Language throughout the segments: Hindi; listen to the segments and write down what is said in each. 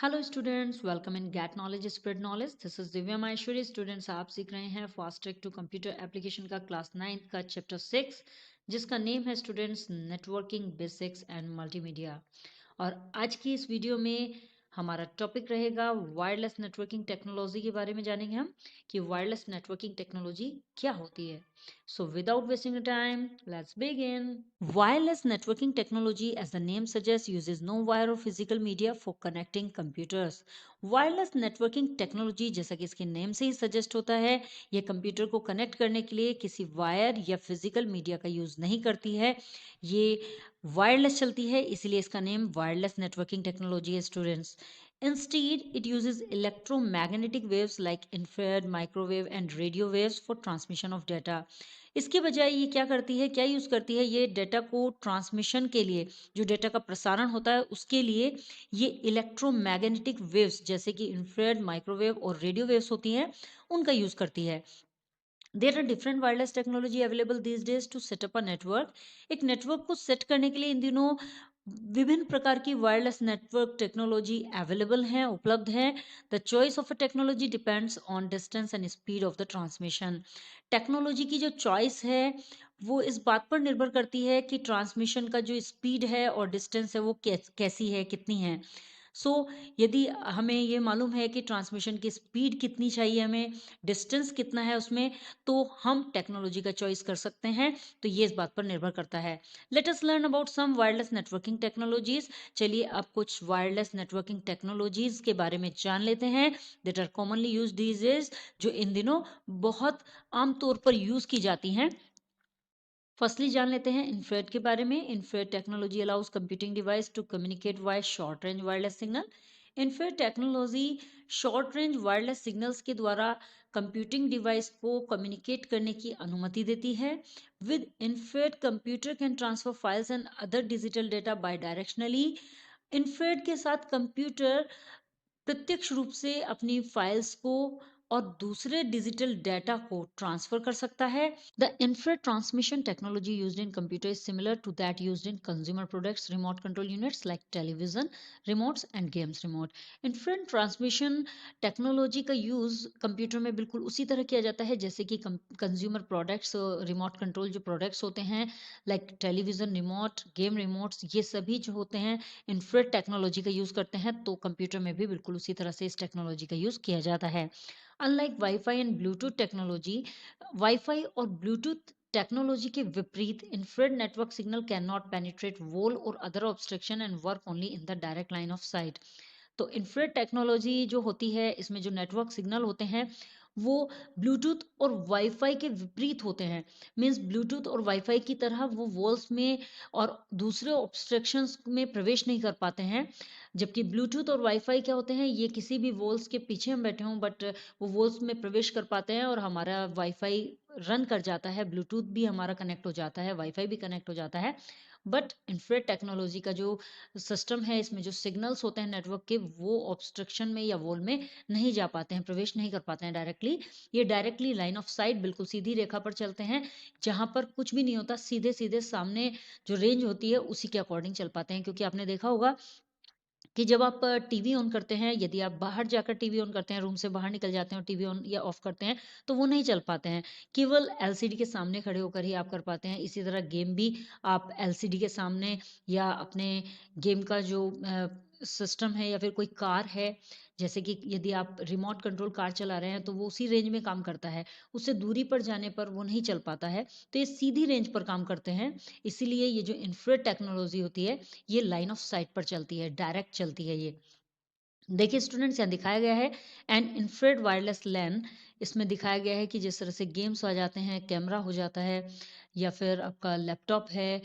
Hello students, welcome in get knowledge spread knowledge. This is Divya Maheshwari. Students, आप सीख रहे हैं fast track to computer application का क्लास 9 का चैप्टर 6, जिसका नेम है students networking basics and multimedia. और आज की इस वीडियो में हमारा टॉपिक रहेगा वायरलेस नेटवर्किंग टेक्नोलॉजी के बारे में। जानेंगे हम कि वायरलेस नेटवर्किंग टेक्नोलॉजी क्या होती है। So without wasting time, let's begin. Wireless networking technology, as the name suggests, uses no wire or physical media for connecting computers. Wireless networking technology, जैसा कि इसके नेम से ही सजेस्ट होता है, यह कंप्यूटर को कनेक्ट करने के लिए किसी वायर या फिजिकल मीडिया का यूज नहीं करती है। ये वायरलेस चलती है, इसीलिए इसका नेम वायरलेस नेटवर्किंग टेक्नोलॉजी है students. Instead, it uses electromagnetic waves like infrared, microwave and radio waves for transmission of data. इसके बजाय ये क्या करती है, क्या यूज़ करती है, ये डेटा को ट्रांसमिशन के लिए, जो डेटा का प्रसारण होता है उसके लिए ये इलेक्ट्रोमैग्नेटिक वेव्स जैसे कि इंफ्रारेड, माइक्रोवेव और रेडियो वेव्स होती हैं, उनका यूज़ करती है। There are different wireless technology available these days to set up a network. एक नेटवर्क को सेट करने के लिए इन दिनों विभिन्न प्रकार की वायरलेस नेटवर्क टेक्नोलॉजी अवेलेबल हैं, उपलब्ध हैं। The choice of a technology depends on distance and speed of the transmission. Technology की जो चॉइस है वो इस बात पर निर्भर करती है कि ट्रांसमिशन का जो स्पीड है और डिस्टेंस है वो कैसी है, कितनी है। सो यदि हमें ये मालूम है कि ट्रांसमिशन की स्पीड कितनी चाहिए, हमें डिस्टेंस कितना है उसमें, तो हम टेक्नोलॉजी का चॉइस कर सकते हैं। तो ये इस बात पर निर्भर करता है। Let us learn about some wireless networking technologies. चलिए अब कुछ वायरलेस नेटवर्किंग टेक्नोलॉजीज के बारे में जान लेते हैं that are commonly used these days, जो इन दिनों बहुत आमतौर पर यूज की जाती हैं। फर्स्टली जान लेते हैं इंफ्रारेड के बारे में। Infrared technology allows computing device to communicate via short range wireless signal. Infrared technology short range wireless signals के द्वारा कंप्यूटिंग डिवाइस को कम्युनिकेट करने की अनुमति देती है। With infrared computer can transfer files and other digital data bye directionally. Infrared के साथ कंप्यूटर प्रत्यक्ष रूप से अपनी फाइल्स को और दूसरे डिजिटल डेटा को ट्रांसफर कर सकता है। The infrared transmission technology used in computer is similar to that used in consumer products remote control units like television remotes and games remote. Infrared transmission technology का यूज कंप्यूटर में बिल्कुल उसी तरह किया जाता है जैसे कि कंज्यूमर प्रोडक्ट्स, रिमोट कंट्रोल जो प्रोडक्ट्स होते हैं like television remote, game remotes, ये सभी जो होते हैं इंफ्रारेड टेक्नोलॉजी का यूज करते हैं। तो कंप्यूटर में भी बिल्कुल उसी तरह से इस टेक्नोलॉजी का यूज किया जाता है। Unlike WiFi and Bluetooth technology, WiFi और ब्लूटूथ टेक्नोलॉजी के विपरीत infrared network signal can not penetrate wall और other obstruction and work only in the direct line of sight. तो इंफ्रारेड टेक्नोलॉजी जो होती है, इसमें जो नेटवर्क सिग्नल होते हैं वो ब्लूटूथ और वाईफाई के विपरीत होते हैं। मींस ब्लूटूथ और वाईफाई की तरह वो वॉल्स में और दूसरे ऑब्स्ट्रक्शंस में प्रवेश नहीं कर पाते हैं। जबकि ब्लूटूथ और वाईफाई क्या होते हैं, ये किसी भी वॉल्स के पीछे हम बैठे हों बट वो वॉल्स में प्रवेश कर पाते हैं और हमारा वाईफाई रन कर जाता है, ब्लूटूथ भी हमारा कनेक्ट हो जाता है, वाईफाई भी कनेक्ट हो जाता है। बट इंफ्रारेड टेक्नोलॉजी का जो सिस्टम है, इसमें जो सिग्नल्स होते हैं नेटवर्क के, वो ऑब्स्ट्रक्शन में या वॉल में नहीं जा पाते हैं, प्रवेश नहीं कर पाते हैं डायरेक्टली। ये डायरेक्टली लाइन ऑफ साइट, बिल्कुल सीधी रेखा पर चलते हैं, जहां पर कुछ भी नहीं होता, सीधे सीधे सामने जो रेंज होती है उसी के अकॉर्डिंग चल पाते हैं। क्योंकि आपने देखा होगा कि जब आप टीवी ऑन करते हैं, यदि आप बाहर जाकर टीवी ऑन करते हैं, रूम से बाहर निकल जाते हैं और टीवी ऑन या ऑफ करते हैं, तो वो नहीं चल पाते हैं। केवल एलसीडी के सामने खड़े होकर ही आप कर पाते हैं। इसी तरह गेम भी आप एलसीडी के सामने या अपने गेम का जो सिस्टम है या फिर कोई कार है, जैसे कि यदि आप रिमोट कंट्रोल कार चला रहे हैं तो वो उसी रेंज में काम करता है, उससे दूरी पर जाने पर वो नहीं चल पाता है। तो ये सीधी रेंज पर काम करते हैं। इसीलिए ये जो इंफ्रारेड टेक्नोलॉजी होती है, ये लाइन ऑफ साइट पर चलती है, डायरेक्ट चलती है। ये देखिए स्टूडेंट्स, यहाँ दिखाया गया है एन इंफ्रारेड वायरलेस लैन। इसमें दिखाया गया है कि जिस तरह से गेम्स आ जाते हैं, कैमरा हो जाता है या फिर आपका लैपटॉप है,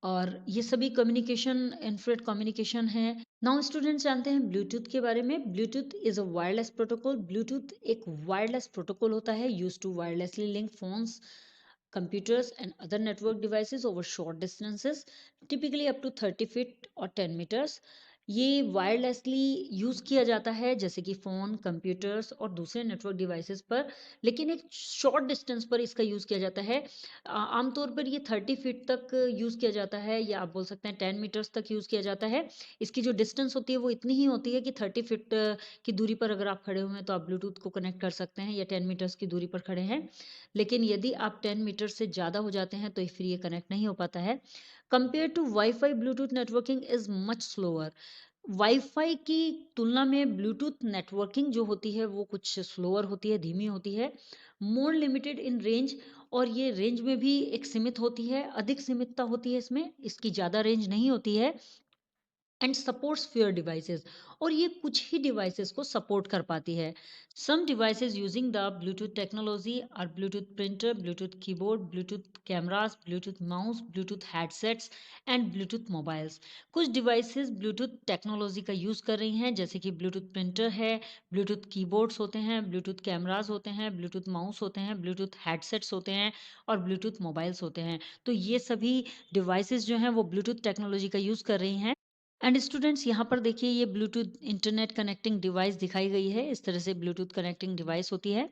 और ये सभी कम्युनिकेशन, इंफ्रारेड कम्युनिकेशन है। नाउ स्टूडेंट्स जानते हैं ब्लूटूथ के बारे में। Bluetooth is a wireless protocol. Bluetooth एक वायरलेस प्रोटोकॉल होता है use to wirelessly link phones, computers and other network devices over short distances, typically up to 30 feet or 10 meters. ये वायरलेसली यूज़ किया जाता है जैसे कि फ़ोन, कंप्यूटर्स और दूसरे नेटवर्क डिवाइसेस पर, लेकिन एक शॉर्ट डिस्टेंस पर इसका यूज़ किया जाता है। आमतौर पर ये 30 फीट तक यूज़ किया जाता है, या आप बोल सकते हैं 10 मीटर्स तक यूज़ किया जाता है। इसकी जो डिस्टेंस होती है वो इतनी ही होती है कि 30 फीट की दूरी पर अगर आप खड़े हुए हैं तो आप ब्लूटूथ को कनेक्ट कर सकते हैं, या 10 मीटर्स की दूरी पर खड़े हैं। लेकिन यदि आप 10 मीटर से ज़्यादा हो जाते हैं तो फिर ये कनेक्ट नहीं हो पाता है। Compare to Wi-Fi, Bluetooth networking is much slower. Wi-Fi की तुलना में ब्लूटूथ नेटवर्किंग जो होती है वो कुछ स्लोअर होती है, धीमी होती है, मोर लिमिटेड इन रेंज, और ये रेंज में भी एक सीमित होती है, अधिक सीमितता होती है इसमें, इसकी ज़्यादा रेंज नहीं होती है। एंड सपोर्ट्स फ्यूअर डिवाइसेस, और ये कुछ ही डिवाइसेस को सपोर्ट कर पाती है। Some devices using the Bluetooth technology are Bluetooth printer, Bluetooth keyboard, Bluetooth cameras, Bluetooth mouse, Bluetooth headsets and Bluetooth mobiles. कुछ डिवाइसेस ब्लूटूथ टेक्नोलॉजी का यूज कर रही हैं, जैसे कि ब्लूटूथ प्रिंटर है, ब्लूटूथ कीबोर्ड्स होते हैं, ब्लूटूथ कैमरास होते हैं, ब्लूटूथ माउस होते हैं, ब्लूटूथ हेडसेट्स होते हैं और ब्लूटूथ मोबाइल्स होते हैं। तो ये सभी डिवाइसेस जो हैं वो ब्लूटूथ टेक्नोलॉजी का यूज कर रही हैं। एंड स्टूडेंट्स, यहाँ पर देखिए ये ब्लूटूथ इंटरनेट कनेक्टिंग डिवाइस दिखाई गई है। इस तरह से ब्लूटूथ कनेक्टिंग डिवाइस होती है।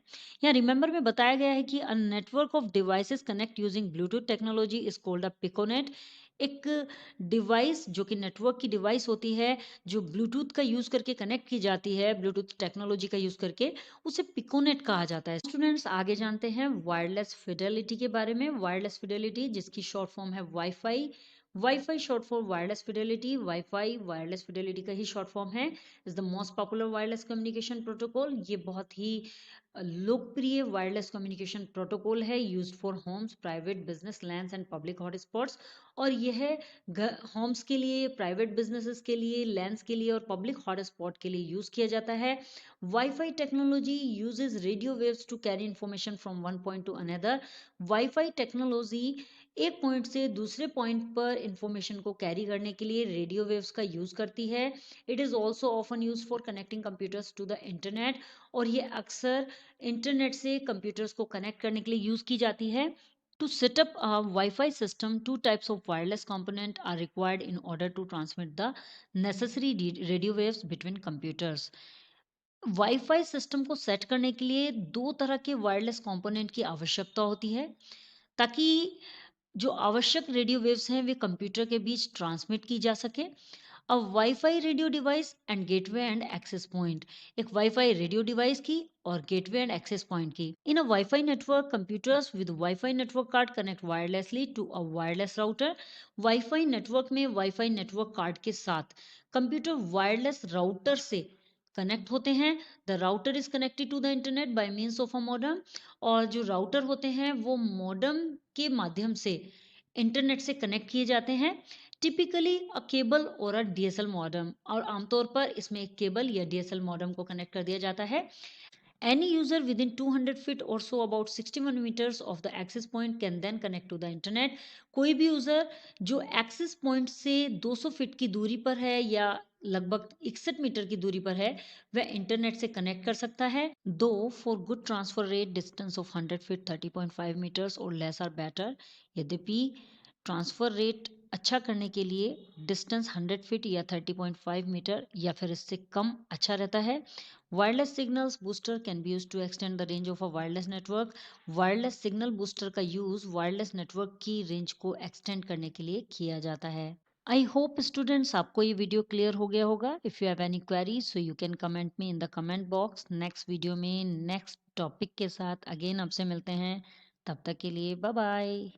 यहाँ रिमेंबर में बताया गया है कि a network of devices connect using Bluetooth technology is called a piconet. एक डिवाइस जो कि नेटवर्क की डिवाइस होती है, जो ब्लूटूथ का यूज करके कनेक्ट की जाती है, ब्लूटूथ टेक्नोलॉजी का यूज करके, उसे पिकोनेट कहा जाता है। स्टूडेंट्स, आगे जानते हैं वायरलेस फिडेलिटी के बारे में। वायरलेस फिडेलिटी, जिसकी शॉर्ट फॉर्म है wifi. Wifi short for wireless fidelity. Wifi wireless fidelity का ही शॉर्ट फॉर्म है। Is the most popular wireless communication protocol. ये बहुत ही लोकप्रिय वायरलेस कम्युनिकेशन प्रोटोकॉल है, used for homes, private, business, lands and public hotspots. और यह होम्स के लिए, प्राइवेट बिजनेसेस के लिए, लैंड्स के लिए और पब्लिक हॉटस्पॉट के लिए यूज किया जाता है। Wifi technology uses radio waves to carry information from one point to another. Wifi technology एक पॉइंट से दूसरे पॉइंट पर इंफॉर्मेशन को कैरी करने के लिए रेडियो वेव्स का यूज करती है। It is also often use for connecting computers to the internet, और ये अक्सर इंटरनेट से कंप्यूटर्स को कनेक्ट करने के लिए यूज की जाती है। To set up a Wi-Fi system, two types of wireless component are required in order to transmit the necessary radio waves between computers. Wifi system को सेट करने के लिए दो तरह के वायरलेस कंपोनेंट की आवश्यकता होती है, ताकि जो आवश्यक रेडियो वेव्स हैं वे कंप्यूटर के बीच ट्रांसमिट की जा सके। A WiFi radio device and gateway and access point. एक वाईफाई रेडियो डिवाइस की और गेटवे एंड एक्सेस पॉइंट की। In a WiFi network, computers with WiFi network card connect wirelessly to a wireless router. WiFi network में वाईफाई नेटवर्क कार्ड के साथ कंप्यूटर वायरलेस राउटर से कनेक्ट होते हैं। The router is connected to the internet by means of a modem. और जो राउटर होते हैं वो मॉडेम के माध्यम से इंटरनेट से कनेक्ट किए जाते हैं। टिपिकली अ केबल और अ डीएसएल मॉडेम, और आमतौर पर इसमें एक केबल या डीएसएल मॉडेम को कनेक्ट कर दिया जाता है। Any user within 200 feet or so, about 61 meters of the access point, can then connect to the internet. कोई भी यूजर जो एक्सेस पॉइंट से 200 फीट की दूरी पर है या लगभग 61 मीटर की दूरी पर है, वह इंटरनेट से कनेक्ट कर सकता है। Though, for good transfer rate, distance of 100 feet 30.5 metres और लेस आर बेटर। यद्यपि ट्रांसफर रेट अच्छा करने के लिए डिस्टेंस 100 फीट या 30.5 मीटर या फिर इससे कम अच्छा रहता है। Wireless signals booster can be use to extend the range of a wireless network. Wireless signal booster का यूज वायरलेस नेटवर्क की रेंज को एक्सटेंड करने के लिए किया जाता है। आई होप स्टूडेंट्स आपको ये वीडियो क्लियर हो गया होगा। If you have any query so you can comment me in the comment box. Next video में नेक्स्ट टॉपिक के साथ अगेन आपसे मिलते हैं। तब तक के लिए बाय बाय।